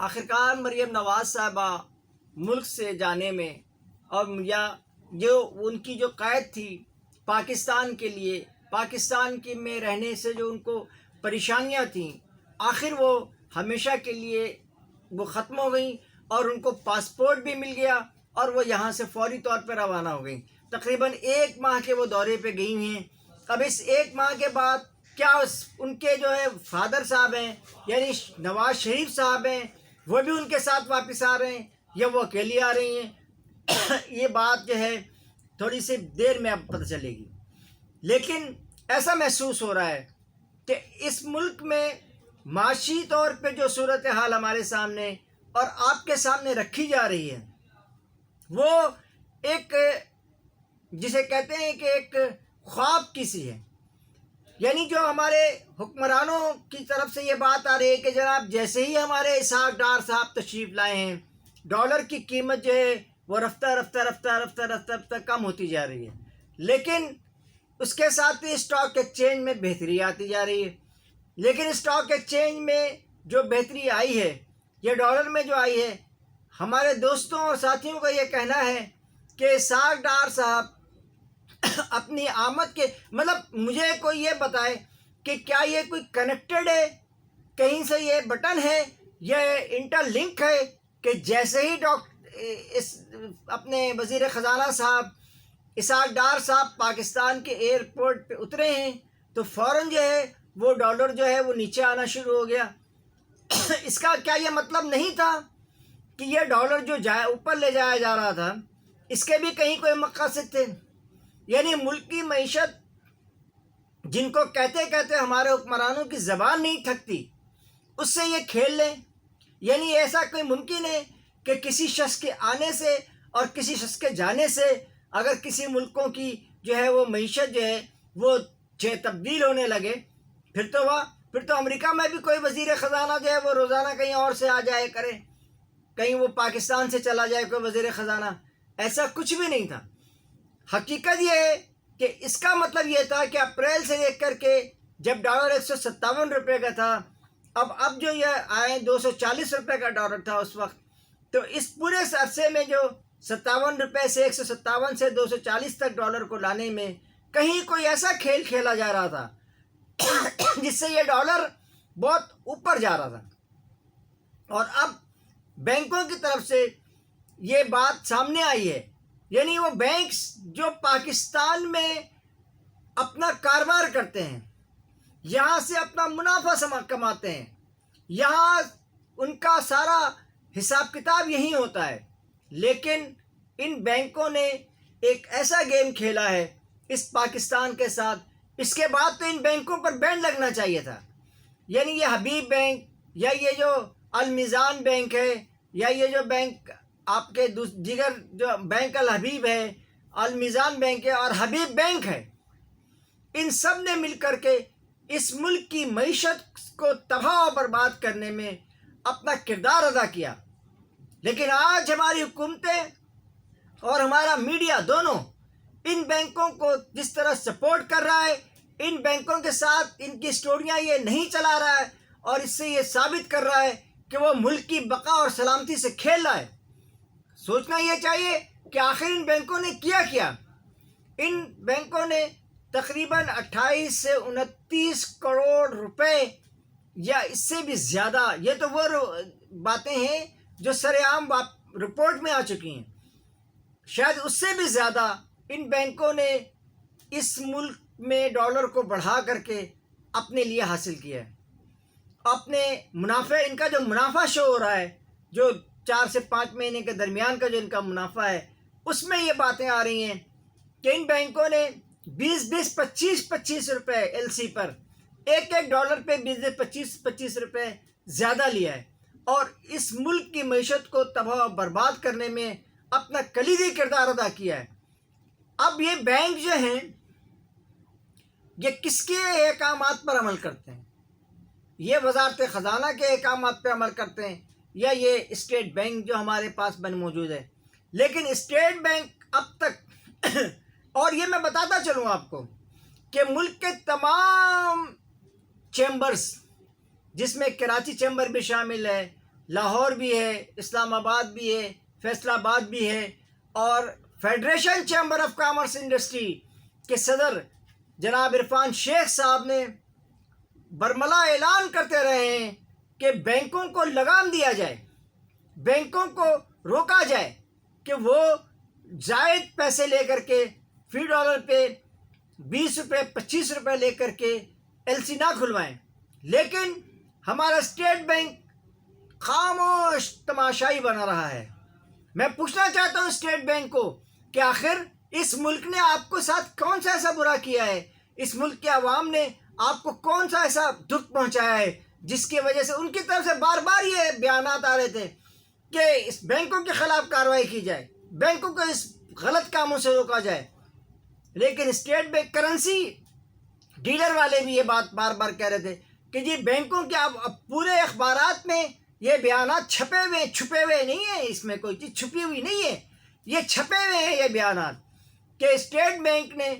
آخرکار مریم نواز صاحبہ ملک سے جانے میں اور یا جو ان کی جو قید تھی پاکستان کے لیے، پاکستان کے میں رہنے سے جو ان کو پریشانیاں تھیں، آخر وہ ہمیشہ کے لیے وہ ختم ہو گئیں اور ان کو پاسپورٹ بھی مل گیا اور وہ یہاں سے فوری طور پہ روانہ ہو گئیں۔ تقریباً 1 ماہ کے وہ دورے پہ گئی ہیں۔ اب اس 1 ماہ کے بعد کیا ان کے جو ہے فادر صاحب ہیں یعنی نواز شریف صاحب ہیں، وہ بھی ان کے ساتھ واپس آ رہے ہیں یا وہ اکیلی آ رہی ہیں؟ یہ بات جو ہے تھوڑی سی دیر میں اب پتہ چلے گی، لیکن ایسا محسوس ہو رہا ہے کہ اس ملک میں معاشی طور پہ جو صورتحال ہمارے سامنے اور آپ کے سامنے رکھی جا رہی ہے وہ ایک جسے کہتے ہیں کہ ایک خواب کی سی ہے۔ یعنی جو ہمارے حکمرانوں کی طرف سے یہ بات آ رہی ہے کہ جناب جیسے ہی ہمارے اسحاق ڈار صاحب تشریف لائے ہیں، ڈالر کی قیمت جو ہے وہ رفتہ کم ہوتی جا رہی ہے، لیکن اس کے ساتھ ہی اسٹاک ایکسچینج میں بہتری آتی جا رہی ہے۔ لیکن اسٹاک ایکسچینج میں جو بہتری آئی ہے یہ ڈالر میں جو آئی ہے، ہمارے دوستوں اور ساتھیوں کا یہ کہنا ہے کہ اسحاق ڈار صاحب اپنی آمد کے مطلب مجھے کوئی یہ بتائے کہ کیا یہ کوئی کنیکٹڈ ہے، کہیں سے یہ بٹن ہے، یہ انٹر لنک ہے کہ جیسے ہی اپنے وزیر خزانہ صاحب اسحاق ڈار صاحب پاکستان کے ایئرپورٹ پہ اترے ہیں تو فوراً جو ہے وہ ڈالر جو ہے وہ نیچے آنا شروع ہو گیا؟ اس کا کیا یہ مطلب نہیں تھا کہ یہ ڈالر جو اوپر لے جایا جا رہا تھا اس کے بھی کہیں کوئی مقاصد تھے؟ یعنی ملک کی معیشت جن کو کہتے کہتے ہمارے حکمرانوں کی زبان نہیں تھکتی، اس سے یہ کھیل لیں؟ یعنی ایسا کوئی ممکن ہے کہ کسی شخص کے آنے سے اور کسی شخص کے جانے سے اگر کسی ملکوں کی جو ہے وہ معیشت جو ہے وہ تبدیل ہونے لگے؟ پھر تو امریکہ میں بھی کوئی وزیر خزانہ جو ہے وہ روزانہ کہیں اور سے آ جائے کرے، کہیں وہ پاکستان سے چلا جائے کوئی وزیر خزانہ۔ ایسا کچھ بھی نہیں تھا۔ حقیقت یہ ہے کہ اس کا مطلب یہ تھا کہ اپریل سے لے کر کے جب ڈالر 157 روپے کا تھا، اب جو یہ آئے 240 روپے کا ڈالر تھا اس وقت، تو اس پورے عرصے میں جو 57 روپے سے 157 سے 240 تک ڈالر کو لانے میں کہیں کوئی ایسا کھیل کھیلا جا رہا تھا جس سے یہ ڈالر بہت اوپر جا رہا تھا۔ اور اب بینکوں کی طرف سے یہ بات سامنے آئی ہے، یعنی وہ بینکس جو پاکستان میں اپنا کاروبار کرتے ہیں، یہاں سے اپنا منافع کماتے ہیں، یہاں ان کا سارا حساب کتاب یہی ہوتا ہے، لیکن ان بینکوں نے ایک ایسا گیم کھیلا ہے اس پاکستان کے ساتھ، اس کے بعد تو ان بینکوں پر بین لگنا چاہیے تھا۔ یعنی یہ حبیب بینک یا یہ جو المیزان بینک ہے یا یہ جو بینک آپ کے دیگر جو بینک الحبیب ہے، المیزان بینک ہے اور حبیب بینک ہے، ان سب نے مل کر کے اس ملک کی معیشت کو تباہ و برباد کرنے میں اپنا کردار ادا کیا۔ لیکن آج ہماری حکومتیں اور ہمارا میڈیا دونوں ان بینکوں کو جس طرح سپورٹ کر رہا ہے، ان بینکوں کے ساتھ ان کی سٹوریاں یہ نہیں چلا رہا ہے اور اس سے یہ ثابت کر رہا ہے کہ وہ ملک کی بقا اور سلامتی سے کھیل رہا ہے۔ سوچنا یہ چاہیے کہ آخر ان بینکوں نے کیا؟ ان بینکوں نے تقریباً 28 سے 29 کروڑ روپے یا اس سے بھی زیادہ، یہ تو وہ باتیں ہیں جو سر عام رپورٹ میں آ چکی ہیں، شاید اس سے بھی زیادہ ان بینکوں نے اس ملک میں ڈالر کو بڑھا کر کے اپنے لیے حاصل کیا ہے۔ اپنے منافع، ان کا جو منافع شو ہو رہا ہے، جو 4 سے 5 مہینے کے درمیان کا جو ان کا منافع ہے، اس میں یہ باتیں آ رہی ہیں کہ ان بینکوں نے 20 25 روپے ایل سی پر ایک ڈالر پہ 20 25 روپے زیادہ لیا ہے اور اس ملک کی معیشت کو تباہ و برباد کرنے میں اپنا کلیدی کردار ادا کیا ہے۔ اب یہ بینک جو ہیں یہ کس کے احکامات پر عمل کرتے ہیں؟ یہ وزارت خزانہ کے احکامات پہ عمل کرتے ہیں یا یہ اسٹیٹ بینک جو ہمارے پاس موجود ہے؟ لیکن اسٹیٹ بینک اب تک اور یہ میں بتاتا چلوں آپ کو کہ ملک کے تمام چیمبرز، جس میں کراچی چیمبر بھی شامل ہے، لاہور بھی ہے، اسلام آباد بھی ہے، فیصل آباد بھی ہے، اور federation chamber of commerce industry کے صدر جناب عرفان شیخ صاحب نے برملا اعلان کرتے رہے ہیں کہ بینکوں کو لگام دیا جائے، بینکوں کو روکا جائے کہ وہ زائد پیسے لے کر کے فی ڈالر پہ 20 روپے 25 روپے لے کر کے ایل سی نہ کھلوائیں۔ لیکن ہمارا اسٹیٹ بینک خاموش تماشائی بنا رہا ہے۔ میں پوچھنا چاہتا ہوں اسٹیٹ بینک کو کہ آخر اس ملک نے آپ کو ساتھ کون سا ایسا برا کیا ہے، اس ملک کے عوام نے آپ کو کون سا ایسا دکھ پہنچایا ہے جس کی وجہ سے ان کی طرف سے بار بار یہ بیانات آ رہے تھے کہ اس بینکوں کے خلاف کارروائی کی جائے، بینکوں کو اس غلط کاموں سے روکا جائے۔ لیکن اسٹیٹ بینک کرنسی ڈیلر والے بھی یہ بات بار بار کہہ رہے تھے کہ جی بینکوں کے اب پورے اخبارات میں یہ بیانات چھپے ہوئے نہیں ہیں، اس میں کوئی چیز چھپی ہوئی نہیں ہے، یہ چھپے ہوئے ہیں یہ بیانات کہ اسٹیٹ بینک نے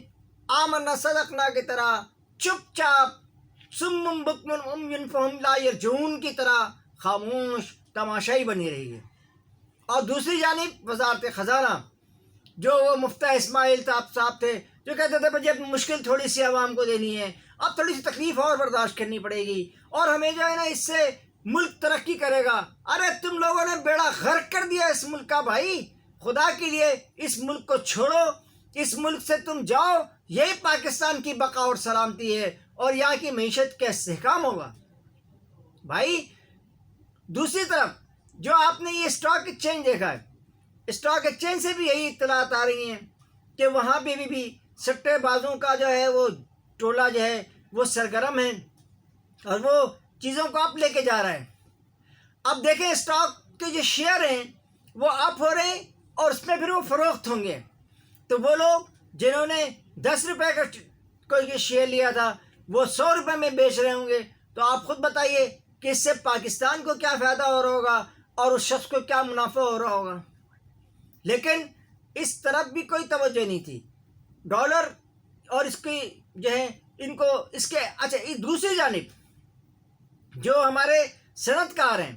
آمنا صدقنا کی طرح چپ چاپ سم بکم عمی فہم لا یرجعون کی طرح خاموش تماشائی بنی رہی ہے۔ اور دوسری جانب وزارت خزانہ جو وہ مفتیٰ اسماعیل صاحب تھے جو کہتے تھے بھائی اب مشکل تھوڑی سی عوام کو دینی ہے، اب تھوڑی سی تکلیف اور برداشت کرنی پڑے گی اور ہمیں جو ہے نا اس سے ملک ترقی کرے گا۔ ارے تم لوگوں نے بیڑا غرق کر دیا اس ملک کا بھائی، خدا کے لیے اس ملک کو چھوڑو، اس ملک سے تم جاؤ، یہی پاکستان کی بقا اور سلامتی ہے اور یہاں کی معیشت کا استحکام ہوگا بھائی۔ دوسری طرف جو آپ نے یہ اسٹاک ایکسچینج دیکھا ہے، اسٹاک ایکسچینج سے بھی یہی اطلاعات آ رہی ہیں کہ وہاں بھی سٹے بازوں کا جو ہے وہ ٹولہ جو ہے وہ سرگرم ہے اور وہ چیزوں کو اپ لے کے جا رہا ہے۔ اب دیکھیں اسٹاک کے جو شیئر ہیں وہ اپ ہو رہے ہیں اور اس میں پھر وہ فروخت ہوں گے، تو وہ لوگ جنہوں نے 10 روپے کا کوئی شیئر لیا تھا وہ 100 روپے میں بیچ رہے ہوں گے۔ تو آپ خود بتائیے کہ اس سے پاکستان کو کیا فائدہ ہو رہا ہوگا اور اس شخص کو کیا منافع ہو رہا ہوگا۔ لیکن اس طرف بھی کوئی توجہ نہیں تھی۔ ڈالر اور اس کی جو ہے ان کو اس کے اچھا دوسری جانب جو ہمارے صنعت کار ہیں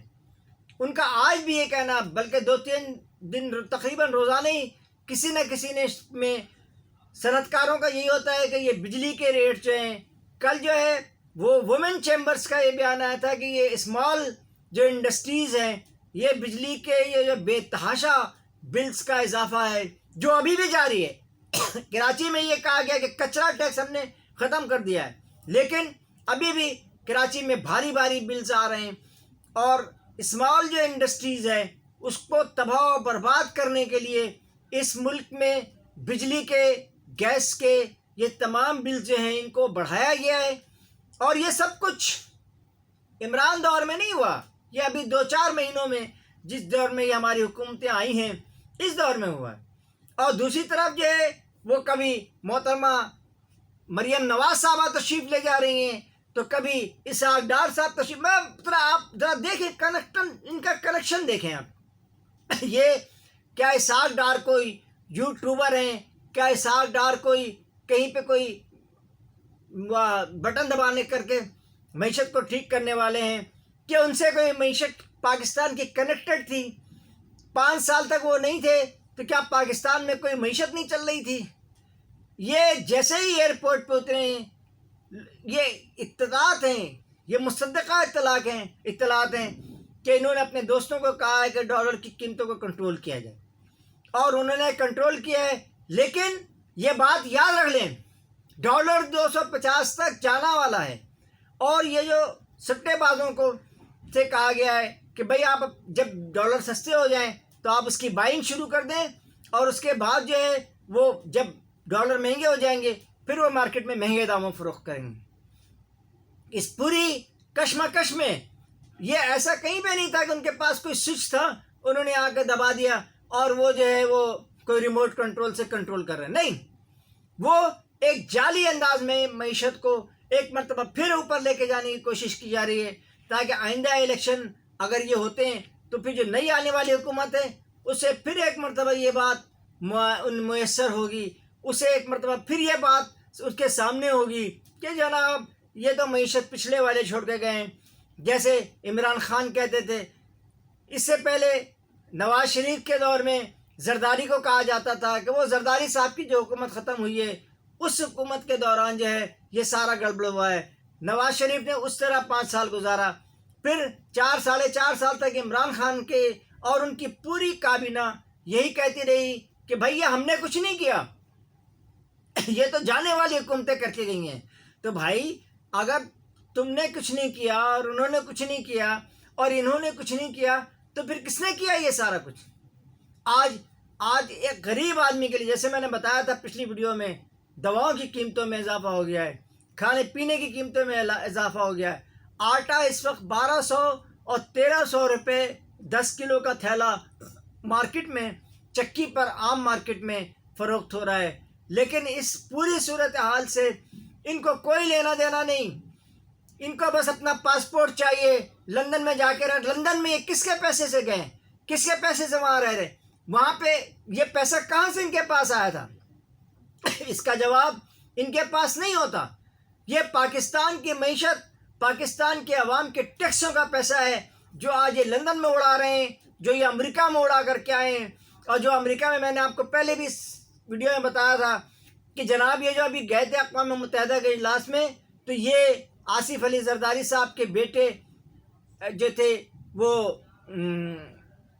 ان کا آج بھی یہ کہنا، بلکہ 2-3 دن تقریباً روزانہ ہی کسی نہ کسی نے اس میں صنعت کاروں کا یہی ہوتا ہے کہ یہ بجلی کے ریٹ جو ہیں، کل جو ہے وہ وومن چیمبرز کا یہ بیان آیا تھا کہ یہ اسمال جو انڈسٹریز ہیں یہ بجلی کے یہ جو بے تحاشا بلز کا اضافہ ہے جو ابھی بھی جاری ہے۔ کراچی میں یہ کہا گیا کہ کچرا ٹیکس ہم نے ختم کر دیا ہے، لیکن ابھی بھی کراچی میں بھاری بلز آ رہے ہیں اور اسمال جو انڈسٹریز ہے اس کو تباہ و برباد کرنے کے لیے اس ملک میں بجلی کے، گیس کے یہ تمام بلز جو ہیں ان کو بڑھایا گیا ہے۔ اور یہ سب کچھ عمران دور میں نہیں ہوا، یہ ابھی 2-4 مہینوں میں جس دور میں یہ ہماری حکومتیں آئی ہیں اس دور میں ہوا ہے۔ اور دوسری طرف جو ہے وہ کبھی محترمہ مریم نواز صاحبہ تشریف لے جا رہی ہیں تو کبھی اسحاق ڈار صاحب تشریف، آپ ذرا دیکھیں ان کا کنیکشن دیکھیں آپ۔ یہ کیا اسحاق ڈار کوئی یوٹیوبر ہیں؟ کیا اسحاق ڈار کوئی کہیں پہ کوئی بٹن دبانے کر کے معیشت کو ٹھیک کرنے والے ہیں؟ کہ ان سے کوئی معیشت پاکستان کی کنیکٹڈ تھی؟ 5 سال تک وہ نہیں تھے تو کیا پاکستان میں کوئی معیشت نہیں چل رہی تھی؟ یہ جیسے ہی ایئرپورٹ پہ اترے ہیں یہ اطلاعات ہیں، یہ مصدقہ اطلاعات ہیں کہ انہوں نے اپنے دوستوں کو کہا ہے کہ ڈالر کی قیمتوں کو کنٹرول کیا جائے اور انہوں نے کنٹرول کیا ہے۔ لیکن یہ بات یاد رکھ لیں ڈالر 250 تک جانا والا ہے اور یہ جو سٹے بازوں کو سے کہا گیا ہے کہ بھئی آپ جب ڈالر سستے ہو جائیں تو آپ اس کی بائنگ شروع کر دیں اور اس کے بعد جو ہے وہ جب ڈالر مہنگے ہو جائیں گے پھر وہ مارکیٹ میں مہنگے داموں فروخت کریں گے۔ اس پوری کشمکش میں یہ ایسا کہیں پہ نہیں تھا کہ ان کے پاس کوئی سوئچ تھا انہوں نے آ کے دبا دیا اور وہ جو ہے وہ کوئی ریموٹ کنٹرول سے کنٹرول کر رہے ہیں، نہیں، وہ ایک جعلی انداز میں معیشت کو ایک مرتبہ پھر اوپر لے کے جانے کی کوشش کی جا رہی ہے تاکہ آئندہ الیکشن اگر یہ ہوتے ہیں تو پھر جو نئی آنے والی حکومت ہے اسے پھر ایک مرتبہ یہ بات میسر ہوگی، اسے ایک مرتبہ پھر یہ بات اس کے سامنے ہوگی کہ جناب یہ تو معیشت پچھلے والے چھوڑ کے گئے ہیں۔ جیسے عمران خان کہتے تھے اس سے پہلے نواز شریف کے دور میں زرداری کو کہا جاتا تھا کہ وہ زرداری صاحب کی جو حکومت ختم ہوئی ہے اس حکومت کے دوران جو ہے یہ سارا گڑبڑ ہوا ہے۔ نواز شریف نے اس طرح 5 سال گزارا، پھر 4 سال تک عمران خان کے اور ان کی پوری کابینہ یہی کہتی رہی کہ بھیا ہم نے کچھ نہیں کیا، یہ تو جانے والی حکومتیں کر کے گئی ہیں۔ تو بھائی اگر تم نے کچھ نہیں کیا اور انہوں نے کچھ نہیں کیا اور انہوں نے کچھ نہیں کیا تو پھر کس نے کیا یہ سارا کچھ؟ آج ایک غریب آدمی کے لیے، جیسے میں نے بتایا تھا پچھلی ویڈیو میں، دواؤں کی قیمتوں میں اضافہ ہو گیا ہے، کھانے پینے کی قیمتوں میں اضافہ ہو گیا ہے۔ آٹا اس وقت 1200 اور 1300 روپے 10 کلو کا تھیلا مارکیٹ میں، چکی پر عام مارکیٹ میں فروخت ہو رہا ہے، لیکن اس پوری صورتحال سے ان کو کوئی لینا دینا نہیں۔ ان کو بس اپنا پاسپورٹ چاہیے، لندن میں جا کے لندن میں یہ کس کے پیسے سے گئے، کس کے پیسے سے وہاں رہ رہے، وہاں پہ یہ پیسہ کہاں سے ان کے پاس آیا تھا؟ اس کا جواب ان کے پاس نہیں ہوتا۔ یہ پاکستان کی معیشت، پاکستان کے عوام کے ٹیکسوں کا پیسہ ہے جو آج یہ لندن میں اڑا رہے ہیں، جو یہ امریکہ میں اڑا کر کے آئے ہیں، اور جو امریکہ میں نے آپ کو پہلے بھی اس ویڈیو میں بتایا تھا کہ جناب یہ جو ابھی گئے تھے اقوام متحدہ کے اجلاس میں، تو یہ آصف علی زرداری صاحب کے بیٹے جو تھے وہ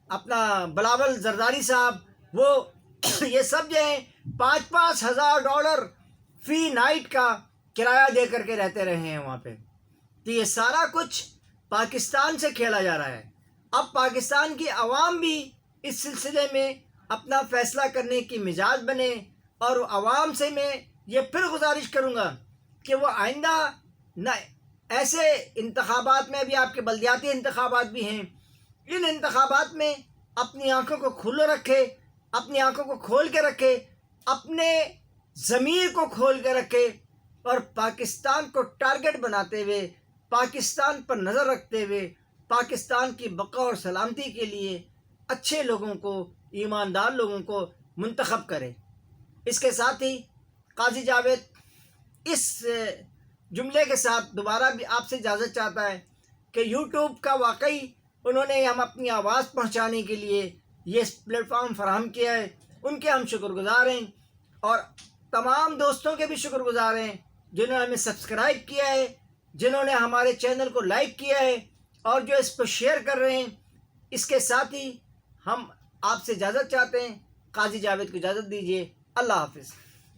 اپنا بلاول زرداری صاحب، وہ یہ سب جو ہیں $5,000 فی نائٹ کا کرایہ دے کر کے رہتے رہے ہیں وہاں پہ۔ تو یہ سارا کچھ پاکستان سے کھیلا جا رہا ہے۔ اب پاکستان کی عوام بھی اس سلسلے میں اپنا فیصلہ کرنے کی مزاج بنے، اور عوام سے میں یہ پھر گزارش کروں گا کہ وہ آئندہ نہ ایسے انتخابات میں، ابھی آپ کے بلدیاتی انتخابات بھی ہیں، ان انتخابات میں اپنی آنکھوں کو کھلے رکھے، اپنی آنکھوں کو کھول کے رکھے، اپنے ضمیر کو کھول کے رکھے، اور پاکستان کو ٹارگٹ بناتے ہوئے، پاکستان پر نظر رکھتے ہوئے، پاکستان کی بقا اور سلامتی کے لیے اچھے لوگوں کو، ایماندار لوگوں کو منتخب کرے۔ اس کے ساتھ ہی قاضی جاوید اس جملے کے ساتھ دوبارہ بھی آپ سے اجازت چاہتا ہے کہ یوٹیوب کا واقعی انہوں نے ہم اپنی آواز پہنچانے کے لیے یہ پلیٹ فارم فراہم کیا ہے، ان کے ہم شکر گزار ہیں، اور تمام دوستوں کے بھی شکر گزار ہیں جنہوں نے ہمیں سبسکرائب کیا ہے، جنہوں نے ہمارے چینل کو لائک کیا ہے، اور جو اس کو شیئر کر رہے ہیں۔ اس کے ساتھ ہی ہم آپ سے اجازت چاہتے ہیں۔ قاضی جاوید کو اجازت دیجیے۔ اللہ حافظ۔